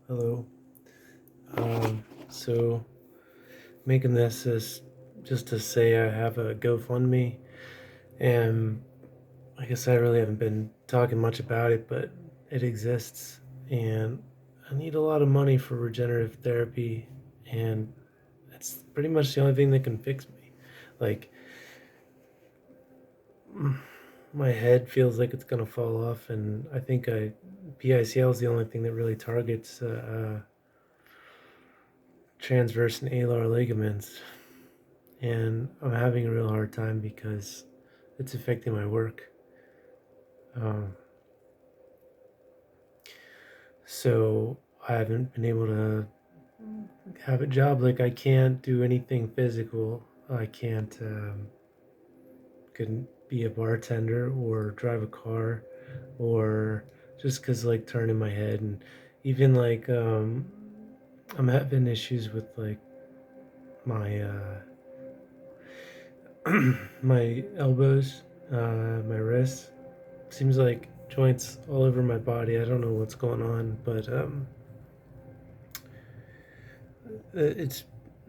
Hello. So making this is just to say I have a GoFundMe, and I guess I really haven't been talking much about it, but it exists, and I need a lot of money for regenerative therapy, and it's pretty much the only thing that can fix me. Like, my head feels like it's gonna fall off, and I think PICL is the only thing that really targets transverse and alar ligaments. And I'm having a real hard time because it's affecting my work. Um, so I haven't been able to have a job. Like, I can't do anything physical. I can't couldn't be a bartender or drive a car, or just because like turning my head, and even like I'm having issues with like my my elbows, my wrists. Seems like joints all over my body. I don't know what's going on, but it's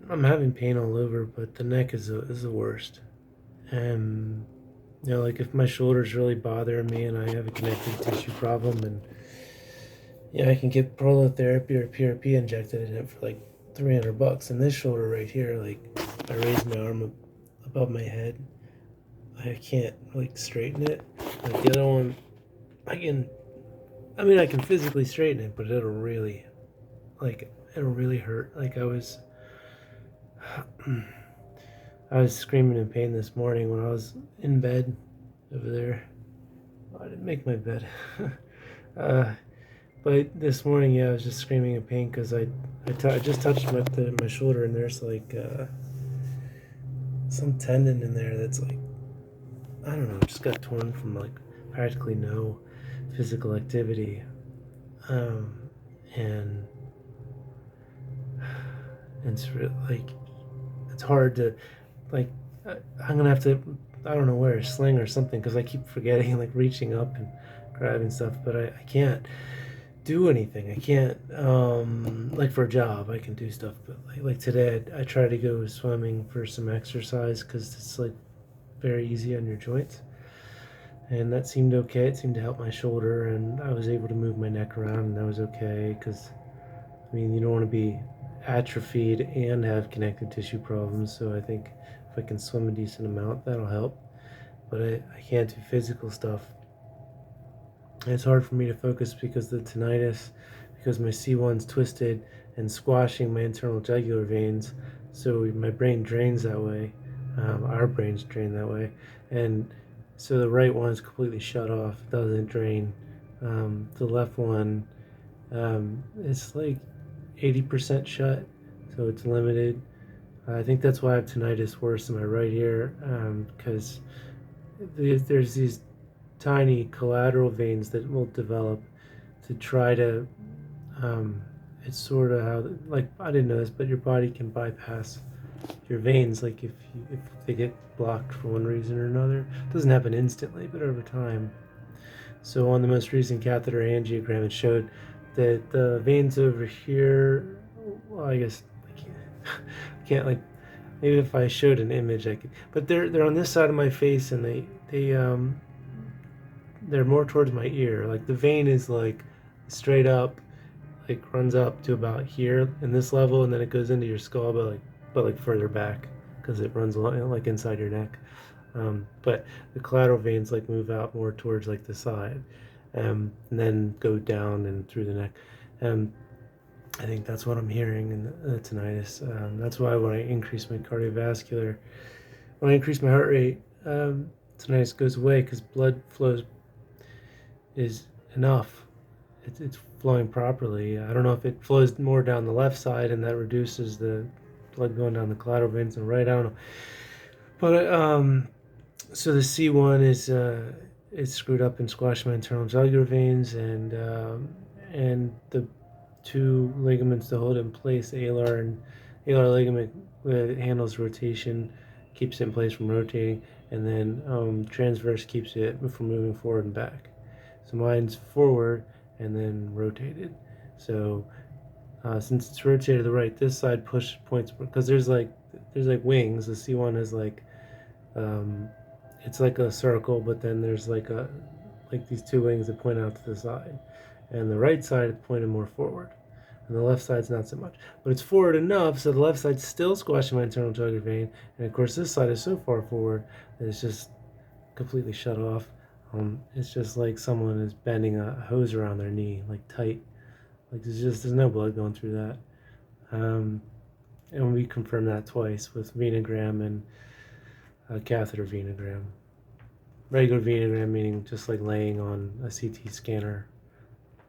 I'm having pain all over, but the neck is the worst. And like if my shoulder's really bothering me and I have a connective tissue problem, and yeah, I can get prolotherapy or PRP injected in it for like $300. And this shoulder right here, like I raise my arm above my head, I can't like straighten it. Like the other one, I can. I mean, I can physically straighten it, but it'll really hurt. Like I was screaming in pain this morning when I was in bed over there. Oh, I didn't make my bed. uh, but this morning, yeah, I was just screaming in pain because I just touched my shoulder, and there's like some tendon in there that's like, I don't know, just got torn from like practically no physical activity. Um, and it's like it's hard to like I'm gonna have to, I don't know, wear a sling or something because I keep forgetting, like reaching up and grabbing stuff, but I can't do anything. I can't like for a job I can do stuff, but like today I tried to go swimming for some exercise because it's like very easy on your joints, and that seemed okay. It seemed to help my shoulder, and I was able to move my neck around, and that was okay because I mean, you don't want to be atrophied and have connective tissue problems. So I think if I can swim a decent amount, that'll help. But I can't do physical stuff. And it's hard for me to focus because of the tinnitus, because my C1's twisted and squashing my internal jugular veins. So my brain drains that way. Our brains drain that way. And so the right one is completely shut off, doesn't drain. The left one, it's like 80% shut, so it's limited. I think that's why I have tinnitus worse in my right ear, because there's these tiny collateral veins that will develop to try to. Um, it's sort of how, like, I didn't know this, but your body can bypass your veins, like if they get blocked for one reason or another. It doesn't happen instantly, but over time. So on the most recent catheter angiogram, it showed that the veins over here, well, I guess I can't like, maybe if I showed an image I could, but they're on this side of my face, and they're more towards my ear. Like the vein is like straight up, like runs up to about here in this level, and then it goes into your skull, but like further back because it runs along, like inside your neck. But the collateral veins like move out more towards like the side, and then go down and through the neck. Um, I think that's what I'm hearing in the tinnitus. That's why when I increase my cardiovascular, when I increase my heart rate, tinnitus goes away because blood flows is enough. It's flowing properly. I don't know if it flows more down the left side and that reduces the blood going down the collateral veins on the right. I don't know. But so the C1 is screwed up and squashed my internal jugular veins, and the two ligaments to hold it in place, the alar ligament that handles rotation, keeps it in place from rotating, and then transverse keeps it from moving forward and back. So mine's forward and then rotated. So Since it's rotated to the right, this side points because there's like wings. The C1 is like it's like a circle, but then there's like these two wings that point out to the side, and the right side is pointed more forward, and the left side's not so much. But it's forward enough so the left side's still squashing my internal jugular vein, and of course this side is so far forward that it's just completely shut off. It's just like someone is bending a hose around their knee, like tight. Like there's no blood going through that. Um, and we confirmed that twice with venogram and catheter venogram. Regular venogram meaning just like laying on a CT scanner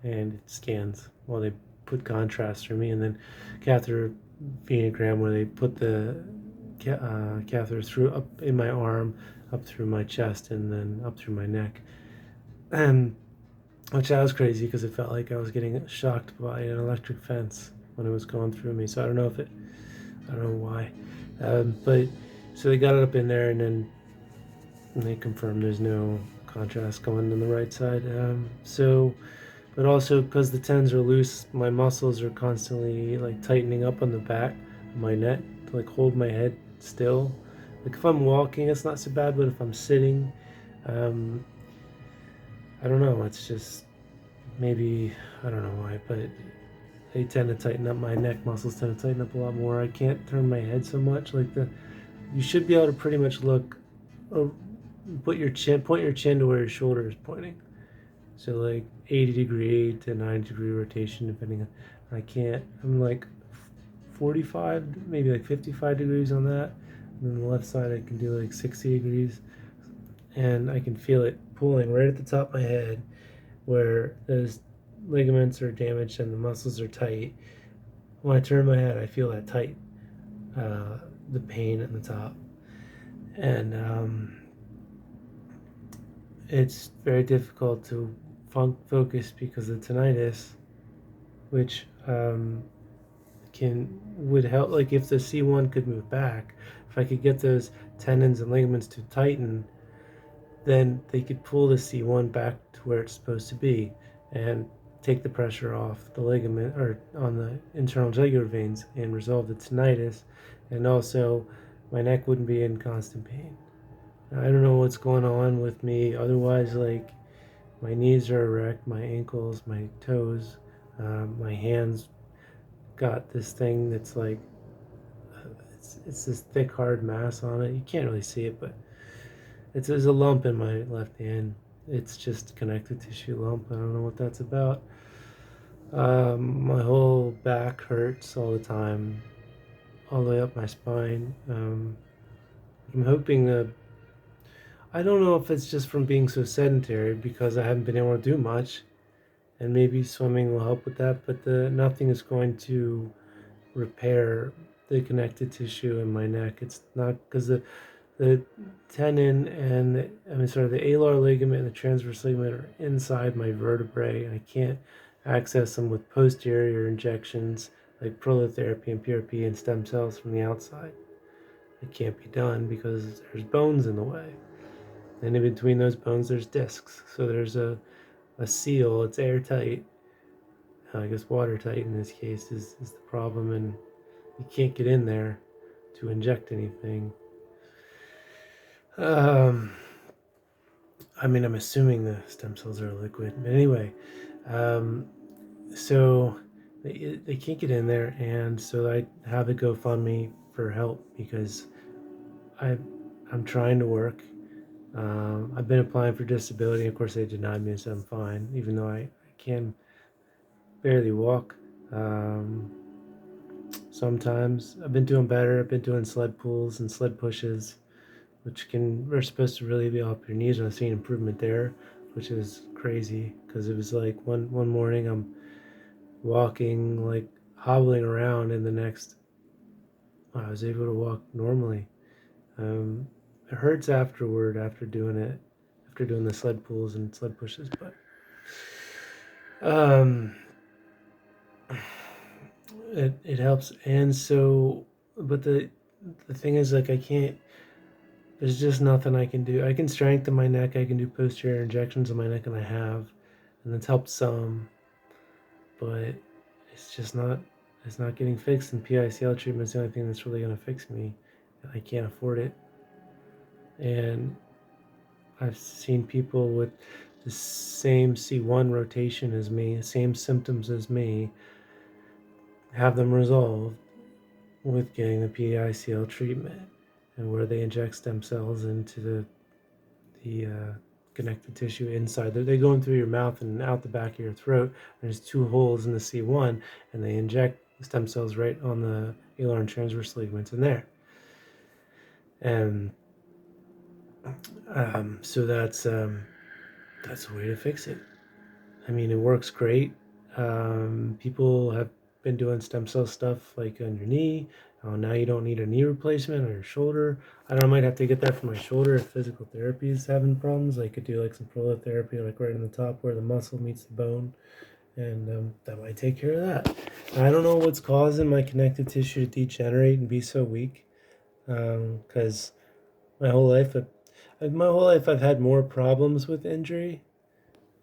and it scans while they put contrast through me, and then catheter venogram where they put the catheter through up in my arm, up through my chest, and then up through my neck. And which I was crazy because it felt like I was getting shocked by an electric fence when it was going through me. So I don't know why. But so they got it up in there, and then they confirmed there's no contrast going on the right side. But also because the tendons are loose, my muscles are constantly like tightening up on the back of my neck to like hold my head still. Like if I'm walking, it's not so bad, but if I'm sitting, um, I don't know. It's just maybe I don't know why, but they tend to tighten up. My neck muscles tend to tighten up a lot more. I can't turn my head so much. You should be able to pretty much look, point your chin to where your shoulder is pointing. So like 80 degree to 90 degree rotation, depending on. I can't. I'm like 45, maybe like 55 degrees on that. And then the left side, I can do like 60 degrees, and I can feel it pulling right at the top of my head, where those ligaments are damaged and the muscles are tight. When I turn my head, I feel that tight, the pain at the top, and it's very difficult to focus because of tinnitus, which would help. Like if the C1 could move back, if I could get those tendons and ligaments to tighten, then they could pull the C1 back to where it's supposed to be and take the pressure off the ligament or on the internal jugular veins and resolve the tinnitus, and also my neck wouldn't be in constant pain. I don't know what's going on with me otherwise, like my knees are erect, my ankles, my toes, my hands got this thing that's like it's this thick hard mass on it. You can't really see it, but there's a lump in my left hand. It's just connective tissue lump. I don't know what that's about. My whole back hurts all the time, all the way up my spine. I'm hoping I don't know if it's just from being so sedentary because I haven't been able to do much, and maybe swimming will help with that. But nothing is going to repair the connective tissue in my neck. It's not because the tendon and the alar ligament and the transverse ligament are inside my vertebrae, and I can't access them with posterior injections like prolotherapy and PRP and stem cells from the outside. It can't be done because there's bones in the way, and in between those bones there's discs. So there's a seal. It's airtight. I guess watertight in this case is the problem, and you can't get in there to inject anything. I'm assuming the stem cells are liquid. But anyway, so they can't get in there, and so I have a GoFundMe for help because I'm trying to work. I've been applying for disability. Of course, they denied me, so I'm fine, even though I can barely walk. Sometimes I've been doing better. I've been doing sled pulls and sled pushes, which are supposed to really be off your knees, and I've seen improvement there, which is crazy because it was like one morning I'm walking, like hobbling around, and the next I was able to walk normally. It hurts afterward after doing the sled pulls and sled pushes, but it helps. And so, but the thing is, like, I can't. There's just nothing I can do. I can strengthen my neck. I can do posterior injections on my neck, and I have, and it's helped some. But it's just not It's not getting fixed, and PICL treatment is the only thing that's really going to fix me. I can't afford it. And I've seen people with the same C1 rotation as me, same symptoms as me, have them resolved with getting the PICL treatment, and where they inject stem cells into the connective tissue inside. They go in through your mouth and out the back of your throat. There's 2 holes in the C1, and they inject stem cells right on the alar and transverse ligaments in there. And so that's a way to fix it. I mean, it works great. People have been doing stem cell stuff like on your knee. Now you don't need a knee replacement, or your shoulder. I don't know, I might have to get that for my shoulder if physical therapy is having problems. I could do like some prolotherapy, like right in the top where the muscle meets the bone, and that might take care of that. And I don't know what's causing my connective tissue to degenerate and be so weak, because my whole life, I've had more problems with injury,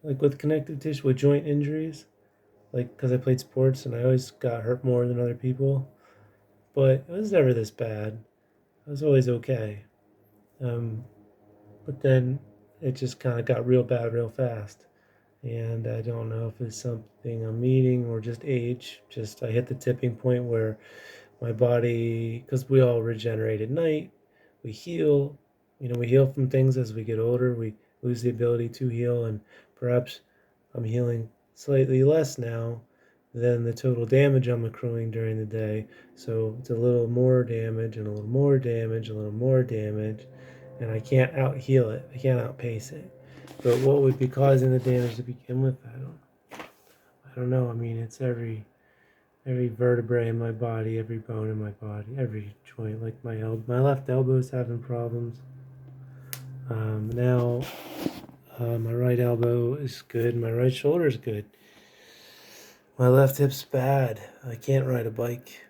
like with connective tissue, with joint injuries, like because I played sports and I always got hurt more than other people. But it was never this bad. I was always okay. Um, but then it just kind of got real bad real fast. And I don't know if it's something I'm eating or just age. Just I hit the tipping point where my body, because we all regenerate at night, we heal. We heal from things as we get older. We lose the ability to heal, and perhaps I'm healing slightly less now than the total damage I'm accruing during the day. So it's a little more damage and a little more damage, a little more damage, and I can't out heal it. I can't outpace it. But what would be causing the damage to begin with? I don't know. I mean, it's every vertebrae in my body, every bone in my body, every joint. Like my left elbow's having problems. Now my right elbow is good. My right shoulder is good. My left hip's bad. I can't ride a bike.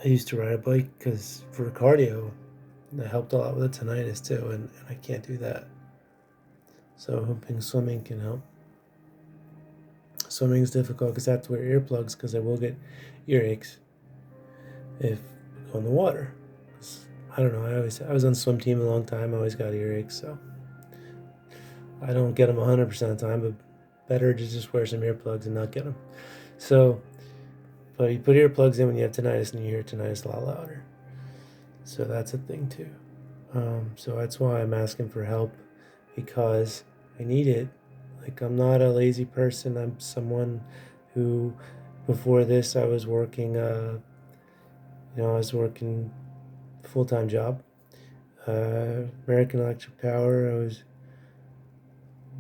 I used to ride a bike because for cardio, that helped a lot with the tinnitus too, and I can't do that. So hoping swimming can help. Swimming is difficult because I have to wear earplugs because I will get earaches if I go in the water. I don't know. I was on swim team a long time. I always got earaches, so I don't get them 100% of the time. But better to just wear some earplugs and not get them. So, but you put earplugs in when you have tinnitus, and you hear tinnitus a lot louder. So that's a thing too. So that's why I'm asking for help, because I need it. Like, I'm not a lazy person. I'm someone who, before this, I was working. I was working full-time job. American Electric Power. I was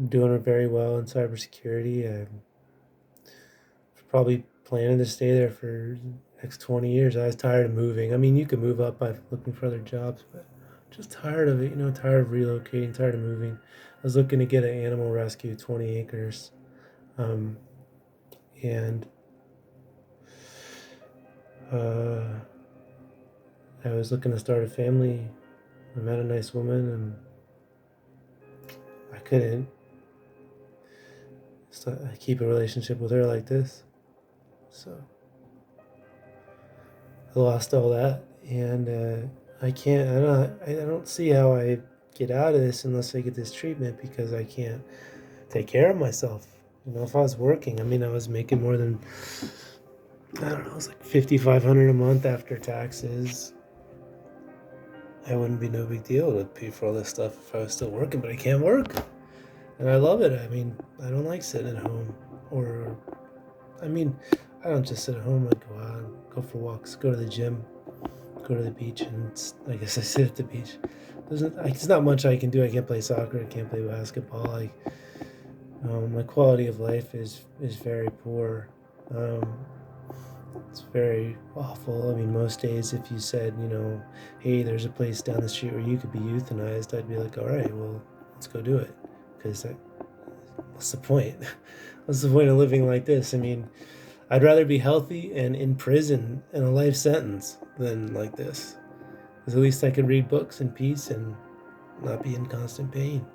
doing it very well in cybersecurity. I'm probably planning to stay there for the next 20 years. I was tired of moving. I mean, you can move up by looking for other jobs, but just tired of it. Tired of relocating, tired of moving. I was looking to get an animal rescue, 20 acres, and I was looking to start a family. I met a nice woman, and I couldn't keep a relationship with her like this. So I lost all that, and I can't. I don't see how I get out of this unless I get this treatment, because I can't take care of myself. If I was working, I was making more than, I don't know, it was like $5,500 a month after taxes. I wouldn't be no big deal to pay for all this stuff if I was still working, but I can't work. And I love it. I don't like sitting at home. I don't just sit at home. I go out, go for walks, go to the gym, go to the beach, and I guess I sit at the beach. It's not much I can do. I can't play soccer. I can't play basketball. My quality of life is very poor. It's very awful. Most days, if you said, hey, there's a place down the street where you could be euthanized, I'd be like, all right, well, let's go do it. Because what's the point? What's the point of living like this? I'd rather be healthy and in prison in a life sentence than like this. Because at least I could read books in peace and not be in constant pain.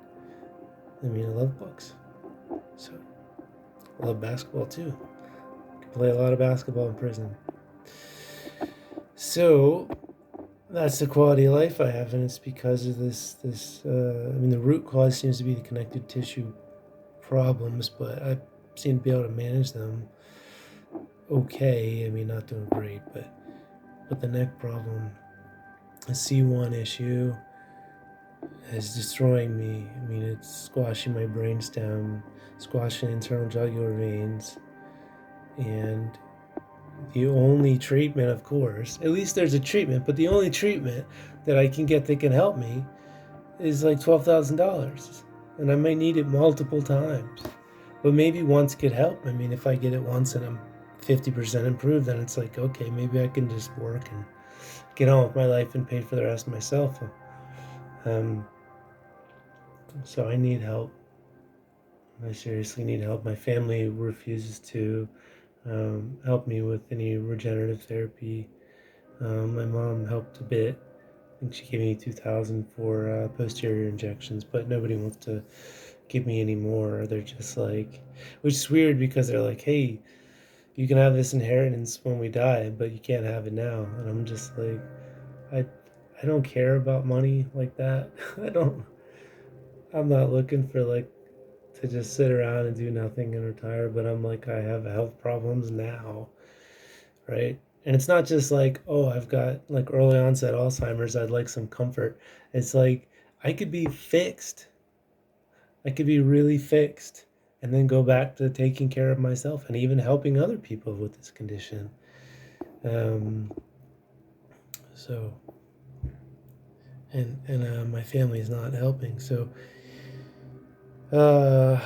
I love books. So, I love basketball too. Play a lot of basketball in prison. So that's the quality of life I have, and it's because of this. I mean, the root cause seems to be the connective tissue problems, but I seem to be able to manage them okay. I mean, not doing great, but the neck problem, the C1 issue, is destroying me. I mean, it's squashing my brainstem, squashing internal jugular veins, and the only treatment, of course, at least there's a treatment, but the only treatment that I can get that can help me is like $12,000, and I may need it multiple times. But maybe once could help. I mean, if I get it once and I'm 50% improved, then it's like, okay, maybe I can just work and get on with my life and pay for the rest myself. Um, so I need help. I seriously need help. My family refuses to help me with any regenerative therapy. My mom helped a bit. I think she gave me 2,000 for posterior injections, but nobody wants to give me any more. They're just like, which is weird because they're like, hey, you can have this inheritance when we die, but you can't have it now. And I'm just like, I, I don't care about money like that. I don't. I'm not looking for like to just sit around and do nothing and retire. But I'm like, I have health problems now, right? And it's not just like, oh, I've got like early onset Alzheimer's. I'd like some comfort. It's like I could be fixed. I could be really fixed and then go back to taking care of myself and even helping other people with this condition. Um, so, and my family is not helping. So, I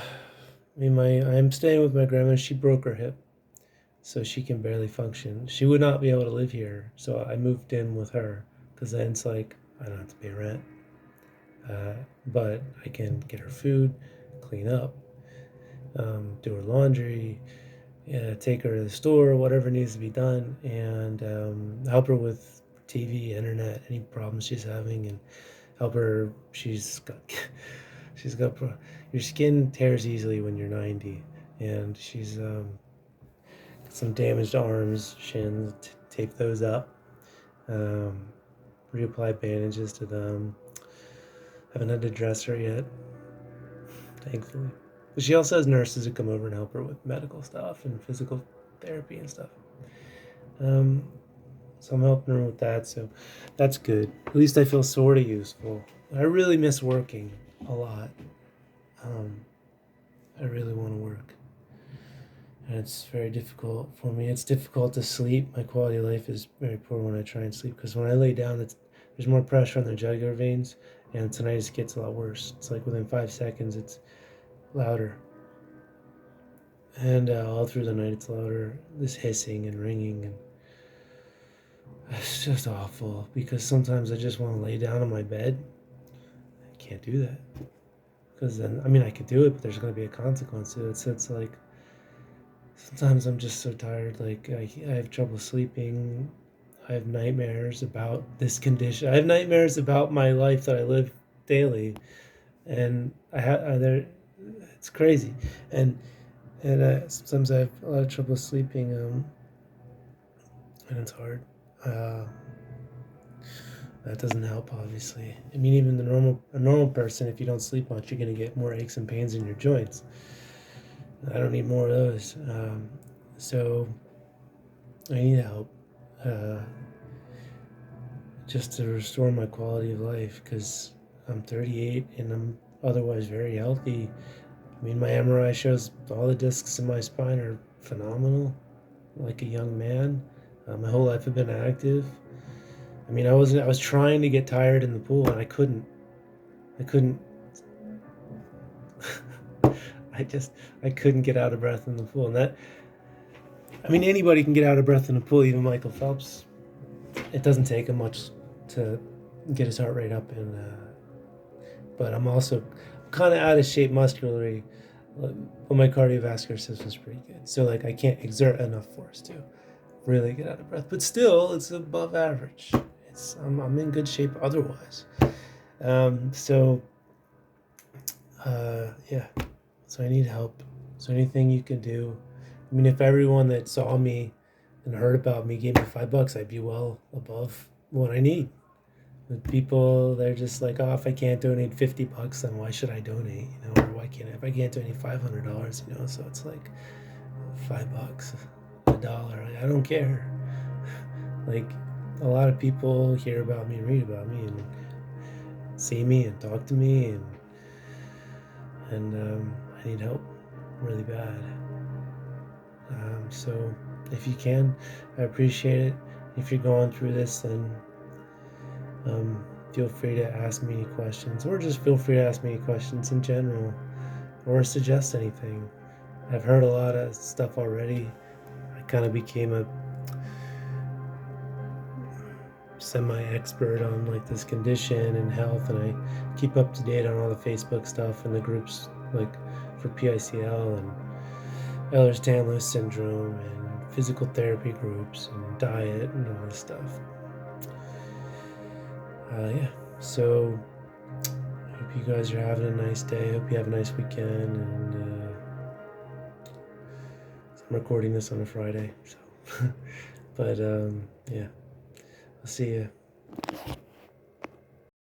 mean, I'm staying with my grandma. She broke her hip, so she can barely function. She would not be able to live here, so I moved in with her because then it's like I don't have to pay rent, but I can get her food, clean up, do her laundry, take her to the store, whatever needs to be done, and help her with TV, internet, any problems she's having, and help her. She's got your skin tears easily when you're 90, and she's got some damaged arms, shins. Tape those up, um, reapply bandages to them. Haven't had to dress her yet, thankfully. But she also has nurses who come over and help her with medical stuff and physical therapy and stuff. Um, so I'm helping her with that, so that's good. At least I feel sort of useful. I really miss working a lot. Um, I really want to work. And it's very difficult for me. It's difficult to sleep. My quality of life is very poor when I try and sleep because when I lay down, there's more pressure on the jugular veins, and tinnitus gets a lot worse. It's like within 5 seconds, it's louder. And all through the night, it's louder. This hissing and ringing, and it's just awful because sometimes I just want to lay down on my bed. I can't do that because then, I mean, I could do it, but there's going to be a consequence to it. So it's like sometimes I'm just so tired. Like I have trouble sleeping. I have nightmares about this condition. I have nightmares about my life that I live daily, and I have there. It's crazy, and sometimes I have a lot of trouble sleeping. And it's hard. Uh, that doesn't help, obviously. I mean, even a normal person, if you don't sleep much, you're gonna get more aches and pains in your joints. I don't need more of those. So I need help, uh, just to restore my quality of life because I'm 38 and I'm otherwise very healthy. I mean, my MRI shows all the discs in my spine are phenomenal, like a young man. My whole life I've been active. I mean, I was trying to get tired in the pool and I couldn't. I couldn't. I couldn't get out of breath in the pool. And that, I mean, anybody can get out of breath in a pool, even Michael Phelps. It doesn't take him much to get his heart rate up, and but I'm also kind of out of shape muscularly, but my cardiovascular system's pretty good. So like I can't exert enough force to really get out of breath, but still it's above average. I'm in good shape otherwise. So yeah, so I need help. So anything you can do, I mean, if everyone that saw me and heard about me gave me $5, I'd be well above what I need. With people, they're just like, oh, if I can't donate $50, then why should I donate? Or why can't if I can't donate $500? So it's like $5, $1. Like, I don't care. Like, a lot of people hear about me and read about me and see me and talk to me, and I need help really bad. So if you can, I appreciate it. If you're going through this, then feel free to ask me any questions, or just feel free to ask me any questions in general, or suggest anything. I've heard a lot of stuff already. I kind of became a semi-expert on like this condition and health, and I keep up to date on all the Facebook stuff and the groups like for PICL and Ehlers-Danlos syndrome and physical therapy groups and diet and all this stuff. Yeah, so I hope you guys are having a nice day. I hope you have a nice weekend, and I'm recording this on a Friday, so but yeah, I'll see you.